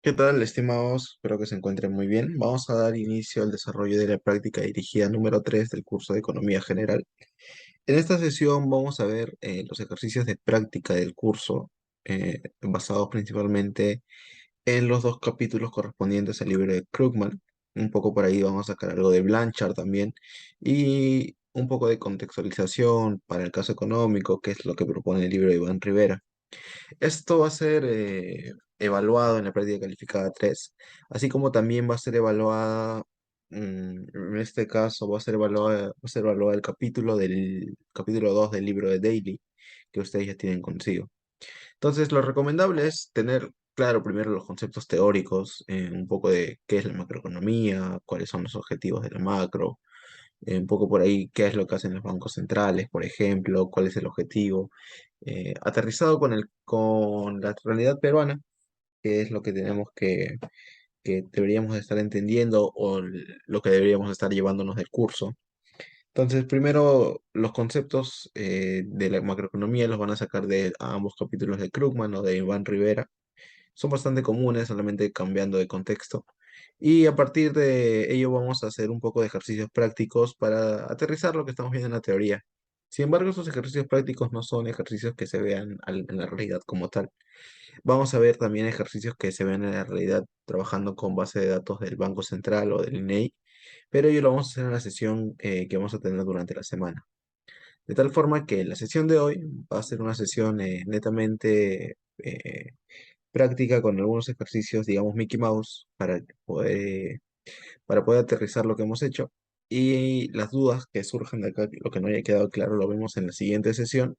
¿Qué tal, estimados? Espero que se encuentren muy bien. Vamos a dar inicio al desarrollo de la práctica dirigida número 3 del curso de Economía General. En esta sesión vamos a ver los ejercicios de práctica del curso, basados principalmente en los dos capítulos correspondientes al libro de Krugman. Un poco por ahí vamos a sacar algo de Blanchard también y un poco de contextualización para el caso económico, que es lo que propone el libro de Iván Rivera. Esto va a ser evaluado en la práctica calificada 3, así como también va a ser evaluada, en este caso va a ser evaluado el capítulo 2 del libro de Daily, que ustedes ya tienen consigo. Entonces, lo recomendable es tener claro primero los conceptos teóricos, un poco de qué es la macroeconomía, cuáles son los objetivos de la macro, un poco por ahí qué es lo que hacen los bancos centrales, por ejemplo, cuál es el objetivo, aterrizado con la realidad peruana, que es lo que que deberíamos estar entendiendo lo que deberíamos estar llevándonos del curso. Entonces, primero, los conceptos de la macroeconomía los van a sacar de ambos capítulos de Krugman o de Iván Rivera. Son bastante comunes, solamente cambiando de contexto. Y a partir de ello vamos a hacer un poco de ejercicios prácticos para aterrizar lo que estamos viendo en la teoría. Sin embargo, esos ejercicios prácticos no son ejercicios que se vean en la realidad como tal. Vamos a ver también ejercicios que se ven en la realidad trabajando con base de datos del Banco Central o del INEI, pero ello lo vamos a hacer en la sesión que vamos a tener durante la semana. De tal forma que la sesión de hoy va a ser una sesión netamente práctica con algunos ejercicios, digamos Mickey Mouse, para poder aterrizar lo que hemos hecho. Y las dudas que surjan de acá, lo que no haya quedado claro, lo vemos en la siguiente sesión,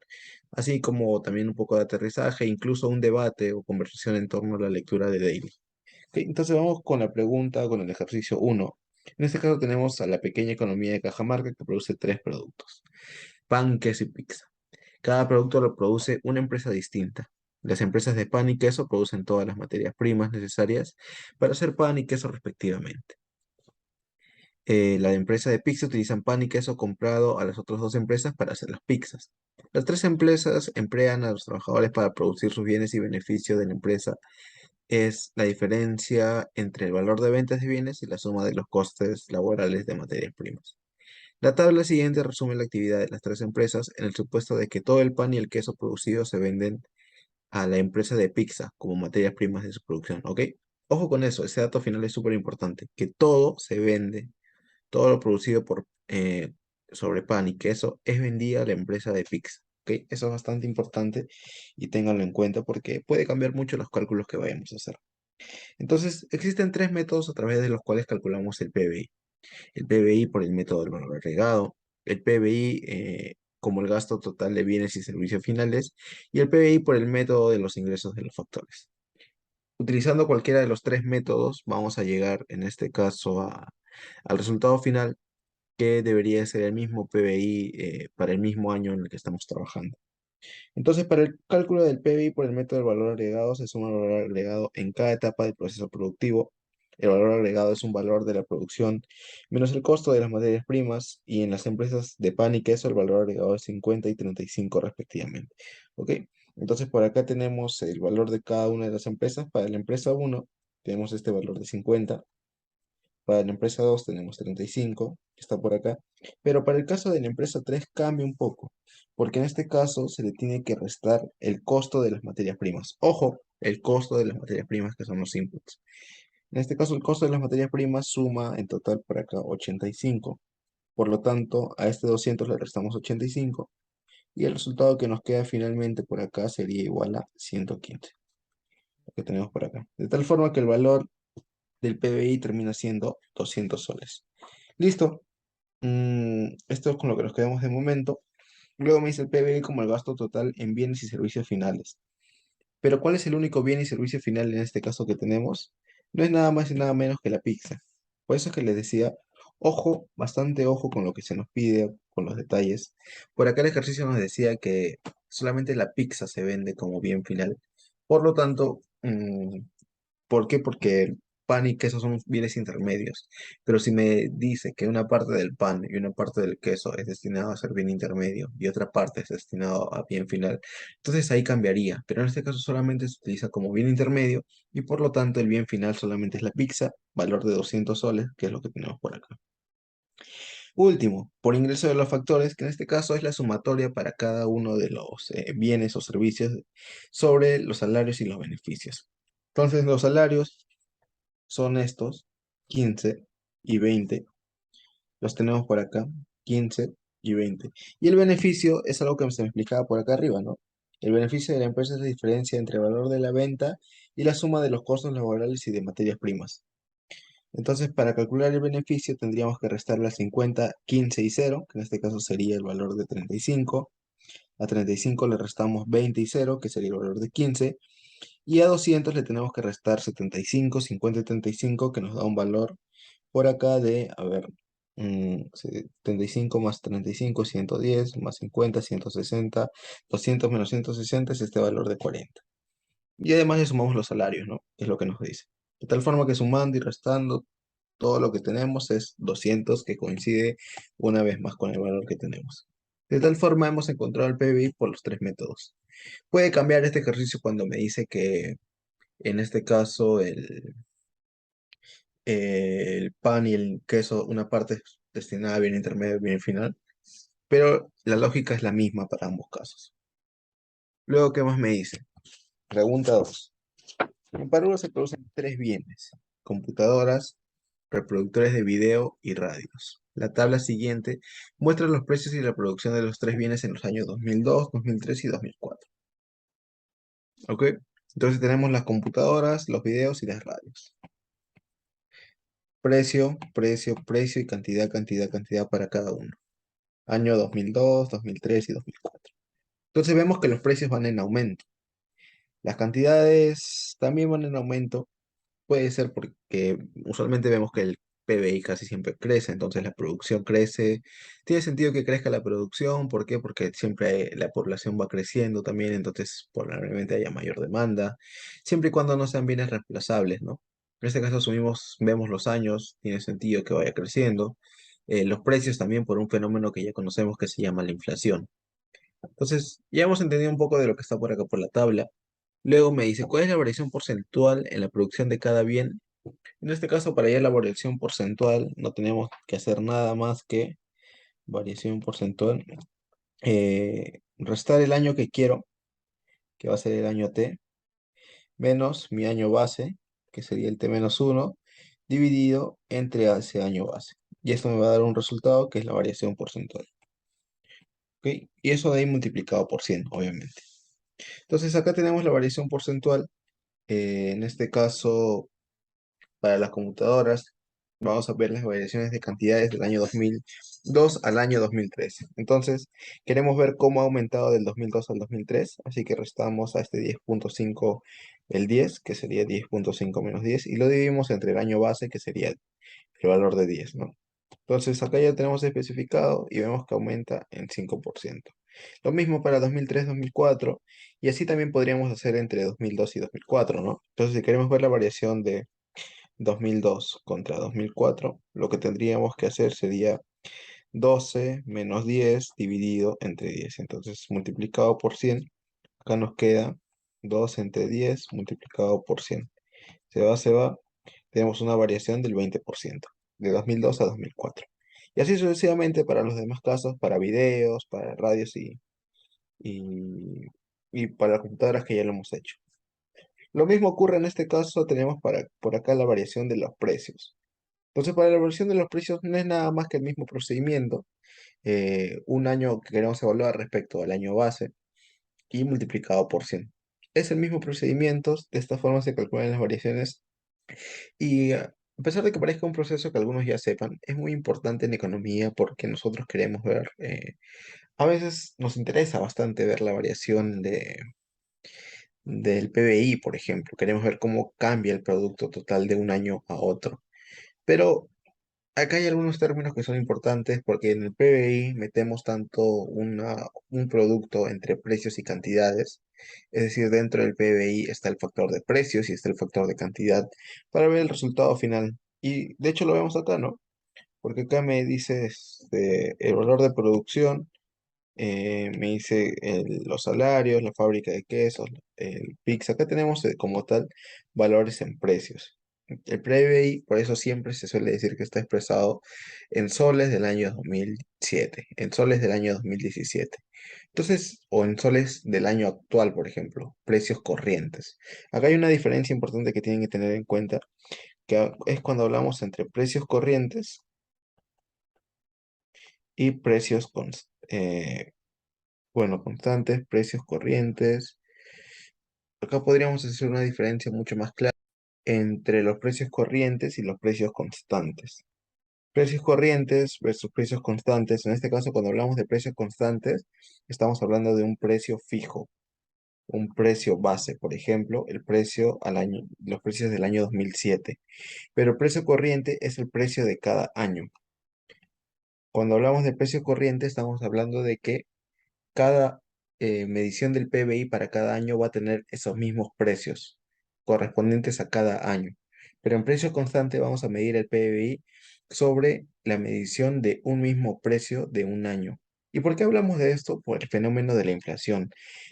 así como también un poco de aterrizaje, incluso un debate o conversación en torno a la lectura de Daily. Ok, entonces vamos con la pregunta, con el ejercicio uno. En este caso tenemos a la pequeña economía de Cajamarca que produce tres productos: pan, queso y pizza. Cada producto lo produce una empresa distinta. Las empresas de pan y queso producen todas las materias primas necesarias para hacer pan y queso respectivamente. La empresa de pizza utilizan pan y queso comprado a las otras dos empresas para hacer las pizzas. Las tres empresas emplean a los trabajadores para producir sus bienes y beneficios de la empresa. Es la diferencia entre el valor de ventas de bienes y la suma de los costes laborales de materias primas. La tabla siguiente resume la actividad de las tres empresas en el supuesto de que todo el pan y el queso producidos se venden a la empresa de pizza como materias primas de su producción, ¿ok? Ojo con eso, ese dato final es súper importante, que todo se vende, todo lo producido sobre pan y queso es vendido a la empresa de pizza, ¿ok? Eso es bastante importante y ténganlo en cuenta porque puede cambiar mucho los cálculos que vayamos a hacer. Entonces, existen tres métodos a través de los cuales calculamos el PBI. El PBI por el método del valor agregado, el PBI como el gasto total de bienes y servicios finales, y el PBI por el método de los ingresos de los factores. Utilizando cualquiera de los tres métodos, vamos a llegar en este caso al resultado final, que debería ser el mismo PBI para el mismo año en el que estamos trabajando. Entonces, para el cálculo del PBI por el método del valor agregado, se suma el valor agregado en cada etapa del proceso productivo. El valor agregado es un valor de la producción menos el costo de las materias primas, y en las empresas de pan y queso el valor agregado es 50 y 35 respectivamente. ¿Ok? Entonces, por acá tenemos el valor de cada una de las empresas. Para la empresa uno tenemos este valor de 50. Para la empresa 2 tenemos 35, que está por acá. Pero para el caso de la empresa 3 cambia un poco, porque en este caso se le tiene que restar el costo de las materias primas. Ojo, el costo de las materias primas, que son los inputs. En este caso, el costo de las materias primas suma en total por acá 85. Por lo tanto, a este 200 le restamos 85 y el resultado que nos queda finalmente por acá sería igual a 115, lo que tenemos por acá. De tal forma que el valor del PBI termina siendo 200 soles. Listo. Esto es con lo que nos quedamos de momento. Luego me dice el PBI como el gasto total en bienes y servicios finales. Pero ¿cuál es el único bien y servicio final en este caso que tenemos? No es nada más y nada menos que la pizza. Por eso es que les decía, ojo, bastante ojo con lo que se nos pide, con los detalles. Por acá el ejercicio nos decía que solamente la pizza se vende como bien final. Por lo tanto, ¿por qué? Porque pan y queso son bienes intermedios, pero si me dice que una parte del pan y una parte del queso es destinado a ser bien intermedio y otra parte es destinado a bien final, entonces ahí cambiaría, pero en este caso solamente se utiliza como bien intermedio y por lo tanto el bien final solamente es la pizza, valor de 200 soles, que es lo que tenemos por acá. Último, por ingreso de los factores, que en este caso es la sumatoria para cada uno de los bienes o servicios sobre los salarios y los beneficios. Entonces, los salarios son estos, 15 y 20. Los tenemos por acá, 15 y 20. Y el beneficio es algo que se me explicaba por acá arriba, ¿no? El beneficio de la empresa es la diferencia entre el valor de la venta y la suma de los costos laborales y de materias primas. Entonces, para calcular el beneficio tendríamos que restar las 50, 15 y 0, que en este caso sería el valor de 35. A 35 le restamos 20 y 0, que sería el valor de 15. Y a 200 le tenemos que restar 75, 50 y 35, que nos da un valor por acá de, a ver, 75 más 35, 110, más 50, 160, 200 menos 160 es este valor de 40. Y además le sumamos los salarios, ¿no? Es lo que nos dice. De tal forma que sumando y restando todo lo que tenemos es 200, que coincide una vez más con el valor que tenemos. De tal forma hemos encontrado el PBI por los tres métodos. Puede cambiar este ejercicio cuando me dice que en este caso el pan y el queso, una parte es destinada a bien intermedio y bien final, pero la lógica es la misma para ambos casos. Luego, ¿qué más me dice? Pregunta 2. En Paruro se producen tres bienes: computadoras, reproductores de video y radios. La tabla siguiente muestra los precios y la producción de los tres bienes en los años 2002, 2003 y 2004. ¿Ok? Entonces tenemos las computadoras, los videos y las radios. Precio, precio, precio y cantidad, cantidad, cantidad para cada uno. Año 2002, 2003 y 2004. Entonces vemos que los precios van en aumento. Las cantidades también van en aumento. Puede ser porque usualmente vemos que el PBI casi siempre crece, entonces la producción crece. Tiene sentido que crezca la producción, ¿por qué? Porque siempre la población va creciendo también, entonces probablemente haya mayor demanda, siempre y cuando no sean bienes reemplazables, ¿no? En este caso asumimos, vemos los años, tiene sentido que vaya creciendo. Los precios también por un fenómeno que ya conocemos que se llama la inflación. Entonces, ya hemos entendido un poco de lo que está por acá por la tabla. Luego me dice, ¿cuál es la variación porcentual en la producción de cada bien? En este caso, para hallar la variación porcentual, no tenemos que hacer nada más que variación porcentual. Restar el año que quiero, que va a ser el año T, menos mi año base, que sería el T-1, dividido entre ese año base. Y esto me va a dar un resultado que es la variación porcentual. ¿Ok? Y eso de ahí multiplicado por 100, obviamente. Entonces acá tenemos la variación porcentual. En este caso, para las computadoras, vamos a ver las variaciones de cantidades del año 2002 al año 2013. Entonces, queremos ver cómo ha aumentado del 2002 al 2003, así que restamos a este 10.5 el 10, que sería 10.5 menos 10, y lo dividimos entre el año base, que sería el valor de 10, ¿no? Entonces, acá ya tenemos especificado y vemos que aumenta en 5%. Lo mismo para 2003, 2004, y así también podríamos hacer entre 2002 y 2004, ¿no? Entonces, si queremos ver la variación de 2002 contra 2004, lo que tendríamos que hacer sería 12 menos 10 dividido entre 10. Entonces, multiplicado por 100, acá nos queda 2 entre 10 multiplicado por 100. Se va, tenemos una variación del 20%, de 2002 a 2004. Y así sucesivamente para los demás casos, para videos, para radios y, y para las computadoras que ya lo hemos hecho. Lo mismo ocurre en este caso, tenemos por acá la variación de los precios. Entonces, para la evaluación de los precios no es nada más que el mismo procedimiento, un año que queremos evaluar respecto al año base y multiplicado por 100. Es el mismo procedimiento, de esta forma se calculan las variaciones y a pesar de que parezca un proceso que algunos ya sepan, es muy importante en economía porque nosotros queremos ver, a veces nos interesa bastante ver la variación del PBI, por ejemplo, queremos ver cómo cambia el producto total de un año a otro. Pero Acá hay algunos términos que son importantes porque en el PBI metemos tanto un producto entre precios y cantidades. Es decir, dentro del PBI está el factor de precios y está el factor de cantidad para ver el resultado final. Y de hecho lo vemos acá, ¿no? Porque acá me dice el valor de producción, me dice los salarios, la fábrica de quesos, el PIX. Acá tenemos como tal valores en precios. El PBI, por eso siempre se suele decir que está expresado en soles del año 2007, en soles del año 2017. Entonces, o en soles del año actual, por ejemplo, precios corrientes. Acá hay una diferencia importante que tienen que tener en cuenta, que es cuando hablamos entre precios corrientes y constantes, precios corrientes. Acá podríamos hacer una diferencia mucho más clara entre los precios corrientes y los precios constantes. Precios corrientes versus precios constantes. En este caso, cuando hablamos de precios constantes, estamos hablando de un precio fijo, un precio base, por ejemplo, el precio al año, los precios del año 2007. Pero el precio corriente es el precio de cada año. Cuando hablamos de precio corriente, estamos hablando de que cada medición del PBI para cada año va a tener esos mismos precios correspondientes a cada año. Pero en precio constante vamos a medir el PBI sobre la medición de un mismo precio de un año. ¿Y por qué hablamos de esto? Por el fenómeno de la inflación.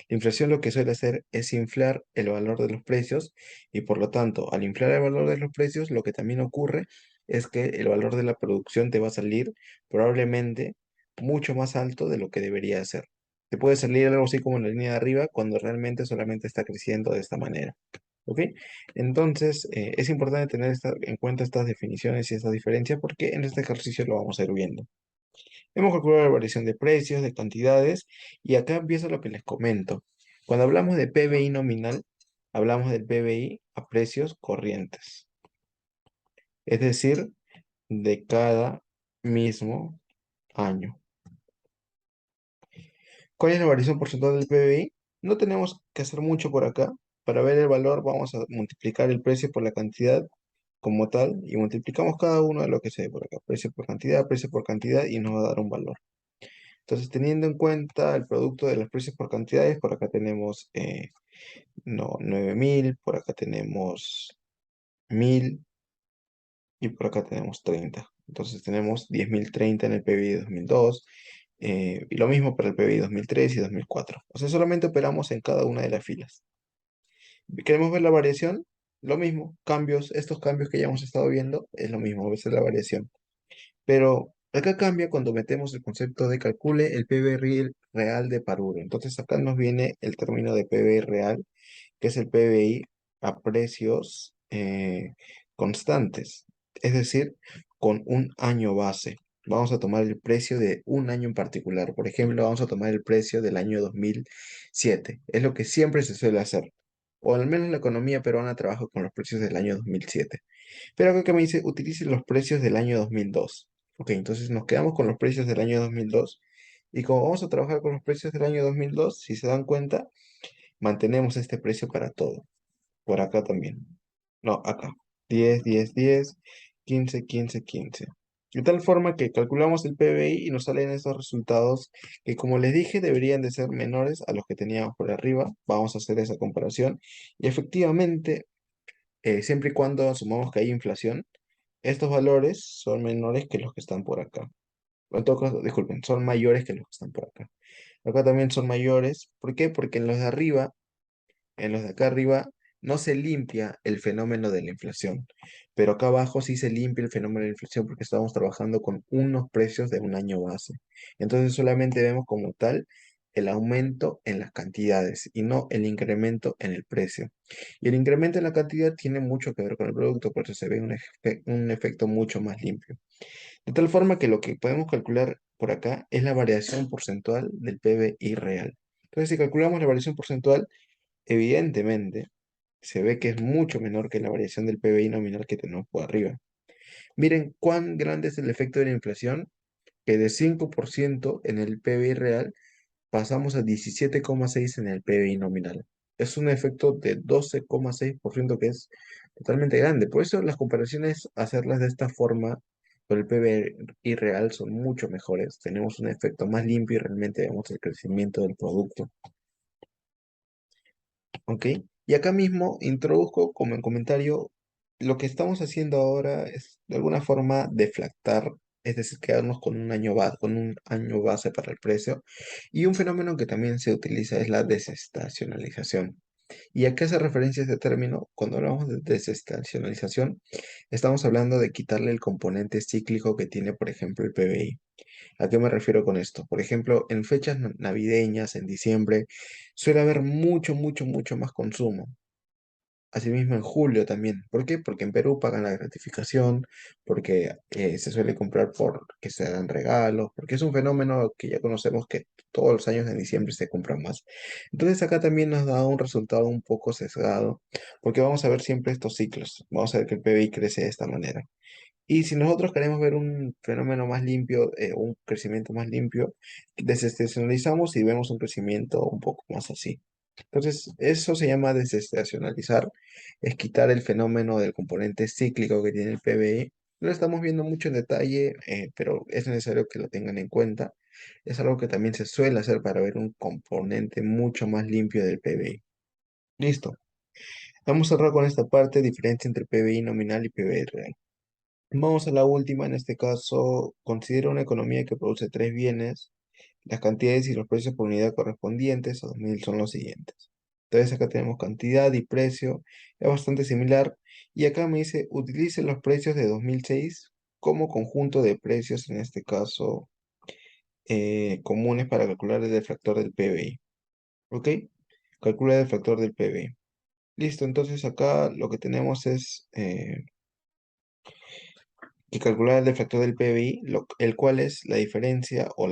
La inflación lo que suele hacer es inflar el valor de los precios y por lo tanto, al inflar el valor de los precios, lo que también ocurre es que el valor de la producción te va a salir probablemente mucho más alto de lo que debería ser. Te puede salir algo así como en la línea de arriba cuando realmente solamente está creciendo de esta manera. ¿Ok? Entonces, es importante tener en cuenta estas definiciones y estas diferencias porque en este ejercicio lo vamos a ir viendo. Hemos calculado la variación de precios, de cantidades y acá empieza lo que les comento. Cuando hablamos de PBI nominal, hablamos del PBI a precios corrientes, es decir, de cada mismo año. ¿Cuál es la variación porcentual del PBI? No tenemos que hacer mucho por acá. Para ver el valor vamos a multiplicar el precio por la cantidad como tal y multiplicamos cada uno de lo que se ve por acá. Precio por cantidad y nos va a dar un valor. Entonces, teniendo en cuenta el producto de los precios por cantidades, por acá tenemos no, 9.000, por acá tenemos 1.000 y por acá tenemos 30. Entonces tenemos 10.030 en el PBI de 2002 y lo mismo para el PBI 2003 y 2004. O sea, solamente operamos en cada una de las filas. ¿Queremos ver la variación? Lo mismo, cambios, estos cambios que ya hemos estado viendo, es lo mismo, esa es la variación. Pero acá cambia cuando metemos el concepto de calcule el PBI real de Paruro. Entonces acá nos viene el término de PBI real, que es el PBI a precios constantes, es decir, con un año base. Vamos a tomar el precio de un año en particular. Por ejemplo, vamos a tomar el precio del año 2007. Es lo que siempre se suele hacer. O al menos la economía peruana trabaja con los precios del año 2007. Pero acá que me dice, utilice los precios del año 2002. Ok, entonces nos quedamos con los precios del año 2002. Y como vamos a trabajar con los precios del año 2002, si se dan cuenta, mantenemos este precio para todo. Por acá también. No, acá. 10, 10, 10, 15, 15, 15. De tal forma que calculamos el PBI y nos salen estos resultados que, como les dije, deberían de ser menores a los que teníamos por arriba. Vamos a hacer esa comparación. Y efectivamente, siempre y cuando asumamos que hay inflación, estos valores son menores que los que están por acá. En todo caso, disculpen, son mayores que los que están por acá. Acá también son mayores. ¿Por qué? Porque en los de arriba, en los de acá arriba, no se limpia el fenómeno de la inflación. Pero acá abajo sí se limpia el fenómeno de la inflación porque estamos trabajando con unos precios de un año base. Entonces solamente vemos como tal el aumento en las cantidades y no el incremento en el precio. Y el incremento en la cantidad tiene mucho que ver con el producto, por eso se ve un efecto mucho más limpio. De tal forma que lo que podemos calcular por acá es la variación porcentual del PBI real. Entonces, si calculamos la variación porcentual, evidentemente se ve que es mucho menor que la variación del PBI nominal que tenemos por arriba. Miren cuán grande es el efecto de la inflación, que de 5% en el PBI real pasamos a 17,6 en el PBI nominal. Es un efecto de 12,6% que es totalmente grande. Por eso las comparaciones, hacerlas de esta forma pero el PBI real son mucho mejores. Tenemos un efecto más limpio y realmente vemos el crecimiento del producto. ¿Ok? Y acá mismo introduzco como en comentario, lo que estamos haciendo ahora es de alguna forma deflactar, es decir, quedarnos con con un año base para el precio. Y un fenómeno que también se utiliza es la desestacionalización. ¿Y a qué hace referencia este término? Cuando hablamos de desestacionalización, estamos hablando de quitarle el componente cíclico que tiene, por ejemplo, el PBI. ¿A qué me refiero con esto? Por ejemplo, en fechas navideñas, en diciembre, suele haber mucho más consumo. Asimismo en julio también. ¿Por qué? Porque en Perú pagan la gratificación, porque se suele comprar por que se dan regalos, porque es un fenómeno que ya conocemos que todos los años en diciembre se compran más. Entonces acá también nos da un resultado un poco sesgado, porque vamos a ver siempre estos ciclos. Vamos a ver que el PBI crece de esta manera. Y si nosotros queremos ver un fenómeno más limpio, un crecimiento más limpio, desestacionalizamos y vemos un crecimiento un poco más así. Entonces, eso se llama desestacionalizar, es quitar el fenómeno del componente cíclico que tiene el PBI. No lo estamos viendo mucho en detalle, pero es necesario que lo tengan en cuenta. Es algo que también se suele hacer para ver un componente mucho más limpio del PBI. Listo. Vamos a cerrar con esta parte, diferencia entre PBI nominal y PBI real. Vamos a la última, en este caso, considera una economía que produce tres bienes. Las cantidades y los precios por unidad correspondientes a 2000 son los siguientes. Entonces acá tenemos cantidad y precio, es bastante similar. Y acá me dice, utilice los precios de 2006 como conjunto de precios, en este caso, comunes para calcular el deflactor del PBI. ¿Ok? Calcula el deflactor del PBI. Listo, entonces acá lo que tenemos es que calcular el deflactor del PBI, el cual es la diferencia o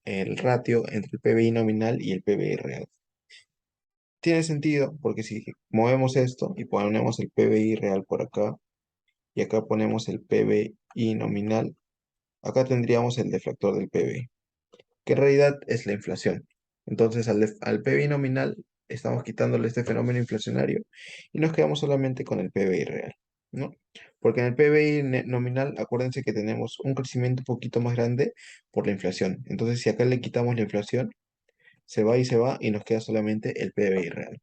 el ratio entre el PBI nominal y el PBI real. Tiene sentido porque si movemos esto y ponemos el PBI real por acá y acá ponemos el PBI nominal, acá tendríamos el deflactor del PBI, que en realidad es la inflación. Entonces al PBI nominal estamos quitándole este fenómeno inflacionario y nos quedamos solamente con el PBI real, ¿no? Porque en el PBI nominal, acuérdense que tenemos un crecimiento un poquito más grande por la inflación. Entonces, si acá le quitamos la inflación, se va y nos queda solamente el PBI real.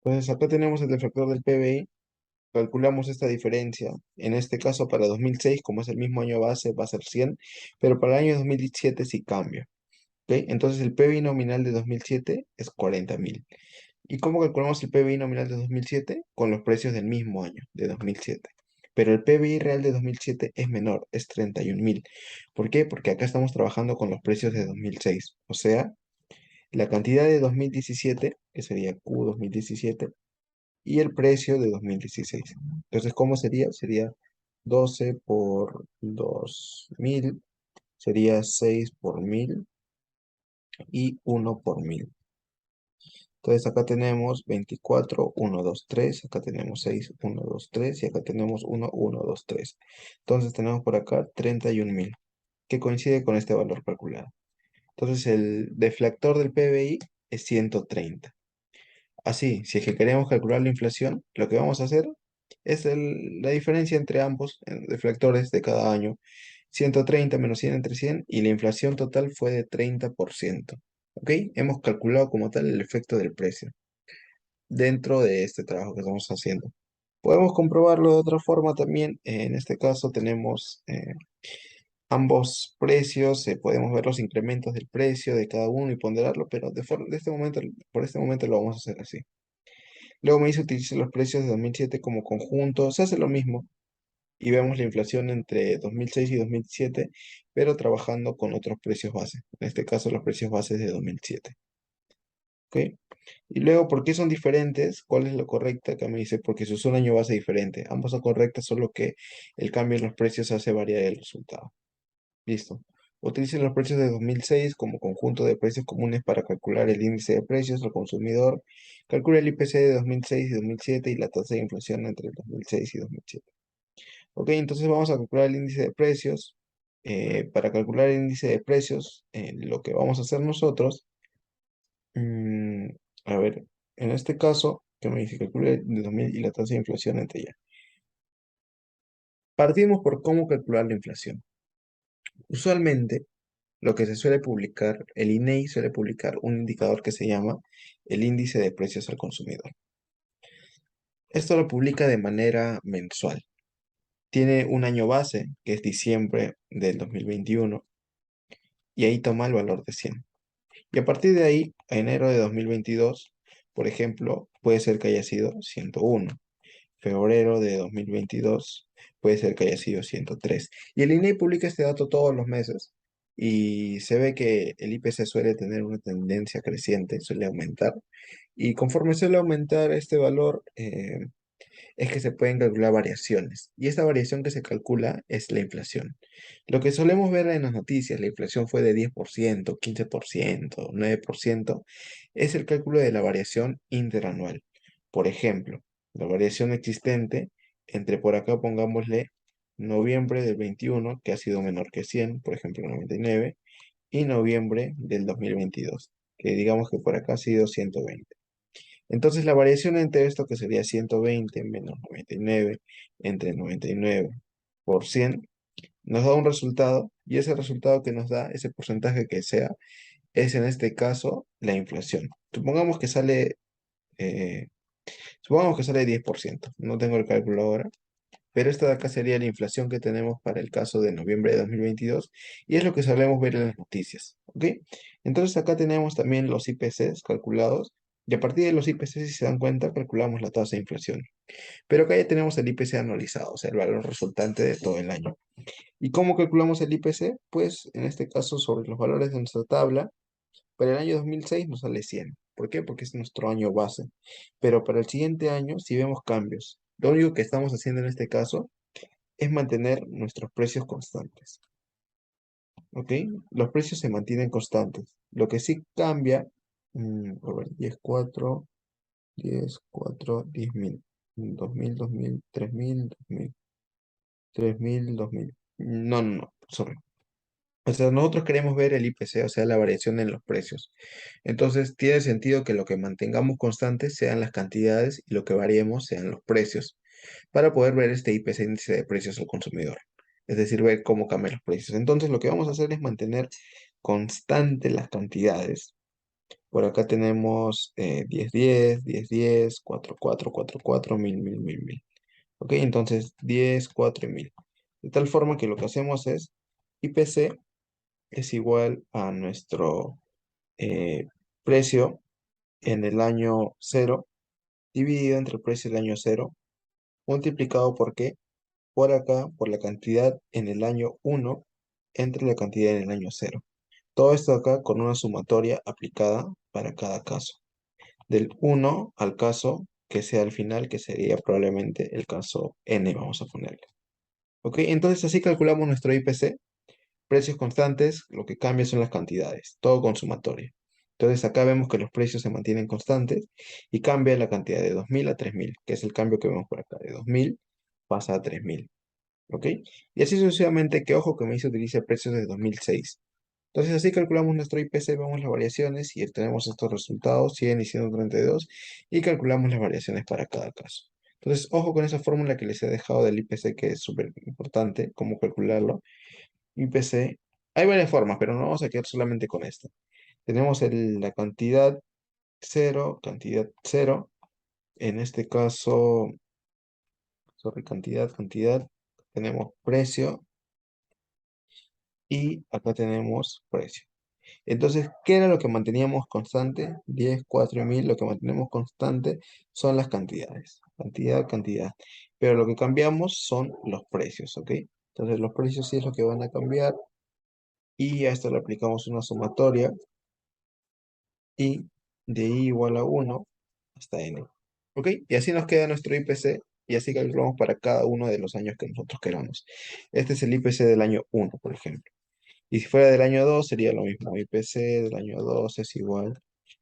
Entonces, acá tenemos el deflactor del PBI, calculamos esta diferencia. En este caso, para 2006, como es el mismo año base, va a ser 100, pero para el año 2017 sí cambia. ¿Ok? Entonces el PBI nominal de 2007 es 40.000. ¿Y cómo calculamos el PBI nominal de 2007? Con los precios del mismo año, de 2007. Pero el PBI real de 2007 es menor, es 31.000. ¿Por qué? Porque acá estamos trabajando con los precios de 2006. O sea, la cantidad de 2017, que sería Q 2017, y el precio de 2016. Entonces, ¿cómo sería? Sería 12 por 2000, sería 6 por 1000 y 1 por 1000. Entonces acá tenemos 24, 1, 2, 3, acá tenemos 6, 1, 2, 3 y acá tenemos 1, 1, 2, 3. Entonces tenemos por acá 31.000, que coincide con este valor calculado. Entonces el deflactor del PBI es 130. Así, si es que queremos calcular la inflación, lo que vamos a hacer es la diferencia entre ambos deflectores de cada año. 130 menos 100 entre 100 y la inflación total fue de 30%. ¿Ok? Hemos calculado como tal el efecto del precio dentro de este trabajo que estamos haciendo. Podemos comprobarlo de otra forma también. En este caso tenemos ambos precios, podemos ver los incrementos del precio de cada uno y ponderarlo, pero de este momento, por este momento lo vamos a hacer así. Luego me dice utilice los precios de 2007 como conjunto, se hace lo mismo y vemos la inflación entre 2006 y 2007, pero trabajando con otros precios base. En este caso los precios bases de 2007. ¿Ok? Y luego, ¿por qué son diferentes? ¿Cuál es lo correcto? Acá me dice, porque se usa un año base diferente. Ambos son correctas, solo que el cambio en los precios hace variar el resultado. Listo. Utilicen los precios de 2006 como conjunto de precios comunes para calcular el índice de precios al consumidor. Calcula el IPC de 2006 y 2007 y la tasa de inflación entre 2006 y 2007. Ok, entonces vamos a calcular el índice de precios. Para calcular el índice de precios, lo que vamos a hacer nosotros, mm, a ver, en este caso, que me dice calcule de 2000 y la tasa de inflación entre ya. Partimos por cómo calcular la inflación. Usualmente, lo que se suele publicar, el INEI suele publicar un indicador que se llama el índice de precios al consumidor. Esto lo publica de manera mensual. Tiene un año base, que es diciembre del 2021, y ahí toma el valor de 100. Y a partir de ahí, a enero de 2022, por ejemplo, puede ser que haya sido 101. Febrero de 2022 puede ser que haya sido 103. Y el INEI publica este dato todos los meses y se ve que el IPC suele tener una tendencia creciente, suele aumentar. Y conforme suele aumentar este valor, es que se pueden calcular variaciones. Y esta variación que se calcula es la inflación. Lo que solemos ver en las noticias, la inflación fue de 10%, 15%, 9%, es el cálculo de la variación interanual. Por ejemplo, la variación existente entre por acá pongámosle noviembre del 21, que ha sido menor que 100, por ejemplo 99, y noviembre del 2022, que digamos que por acá ha sido 120. Entonces la variación entre esto, que sería 120 menos 99 entre 99 por 100, nos da un resultado, y ese resultado que nos da, ese porcentaje que sea, es en este caso la inflación. Eh, supongamos que sale 10%, no tengo el cálculo ahora, pero esta de acá sería la inflación que tenemos para el caso de noviembre de 2022 y es lo que solemos ver en las noticias, ¿ok? Entonces acá tenemos también los IPCs calculados y a partir de los IPCs, si se dan cuenta, calculamos la tasa de inflación. Pero acá ya tenemos el IPC anualizado, o sea, el valor resultante de todo el año. ¿Y cómo calculamos el IPC? Pues en este caso sobre los valores de nuestra tabla, para el año 2006 nos sale 100. ¿Por qué? Porque es nuestro año base. Pero para el siguiente año, si vemos cambios, lo único que estamos haciendo en este caso es mantener nuestros precios constantes, ¿ok? Los precios se mantienen constantes. Lo que sí cambia, a ver, 10 4 10 4 10.000, 2.000 2.000 3.000 2.000 3.000 2.000. No, no, no, sorry. O sea, nosotros queremos ver el IPC, o sea, la variación en los precios. Entonces, tiene sentido que lo que mantengamos constantes sean las cantidades y lo que variemos sean los precios, para poder ver este IPC, índice de precios al consumidor. Es decir, ver cómo cambian los precios. Entonces, lo que vamos a hacer es mantener constantes las cantidades. Por acá tenemos 10, 10, 10, 10, 4, 4, 4, 4, 1000, 1000, 1000, 1000. Ok, entonces 10, 4 y 1000. De tal forma que lo que hacemos es IPC es igual a nuestro eh, precio en el año cero dividido entre el precio del año cero multiplicado por qué, por acá, por la cantidad en el año uno entre la cantidad en el año cero. Todo esto acá con una sumatoria aplicada para cada caso. Del uno al caso que sea al final, que sería probablemente el caso n, vamos a ponerle. ¿Ok? Entonces así calculamos nuestro IPC. Precios constantes, lo que cambia son las cantidades, todo con sumatoria. Entonces acá vemos que los precios se mantienen constantes y cambia la cantidad de 2.000 a 3.000, que es el cambio que vemos por acá. De 2.000 pasa a 3.000. ¿Ok? Y así sucesivamente, que ojo que me hizo utilizar precios de 2006. Entonces así calculamos nuestro IPC, vemos las variaciones y tenemos estos resultados, 100 y 132, y calculamos las variaciones para cada caso. Entonces, ojo con esa fórmula que les he dejado del IPC, que es súper importante, cómo calcularlo. IPC, hay varias formas, pero no vamos a quedar solamente con esta. Tenemos la cantidad cero, en este caso, sobre cantidad, tenemos precio y acá tenemos precio. Entonces, ¿qué era lo que manteníamos constante? 10, 4 y 1000, lo que mantenemos constante son las cantidades. Cantidad, cantidad. Pero lo que cambiamos son los precios, ¿ok? Entonces, los precios sí es lo que van a cambiar y a esto le aplicamos una sumatoria y de i igual a 1 hasta n. ¿Ok? Y así nos queda nuestro IPC y así calculamos para cada uno de los años que nosotros queramos. Este es el IPC del año 1, por ejemplo. Y si fuera del año 2 sería lo mismo. IPC del año 2 es igual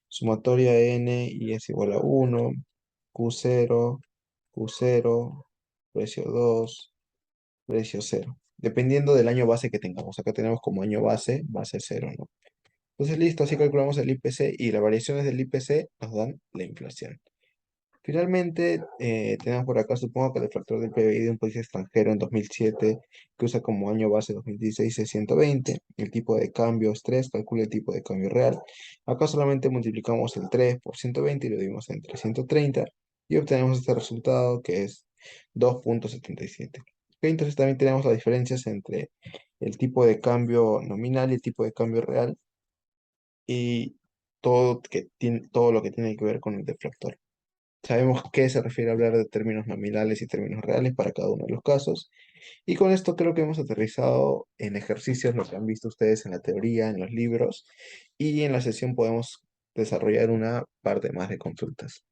sumatoria n y es igual a 1, Q0, Q0, precio 2, precio 0. Dependiendo del año base que tengamos. Acá tenemos como año base 0, ¿no? Entonces, listo, así calculamos el IPC y las variaciones del IPC nos dan la inflación. Finalmente, tenemos por acá, supongo que el deflactor del PBI de un país extranjero en 2007, que usa como año base 2016 es 120. El tipo de cambio es 3, calcula el tipo de cambio real. Acá solamente multiplicamos el 3 por 120 y lo dividimos entre 130 y obtenemos este resultado que es 2,77. Ok, entonces también tenemos las diferencias entre el tipo de cambio nominal y el tipo de cambio real y todo lo que tiene que ver con el deflactor. Sabemos qué se refiere a hablar de términos nominales y términos reales para cada uno de los casos. Y con esto creo que hemos aterrizado en ejercicios lo que han visto ustedes en la teoría, en los libros, y en la sesión podemos desarrollar una parte más de consultas.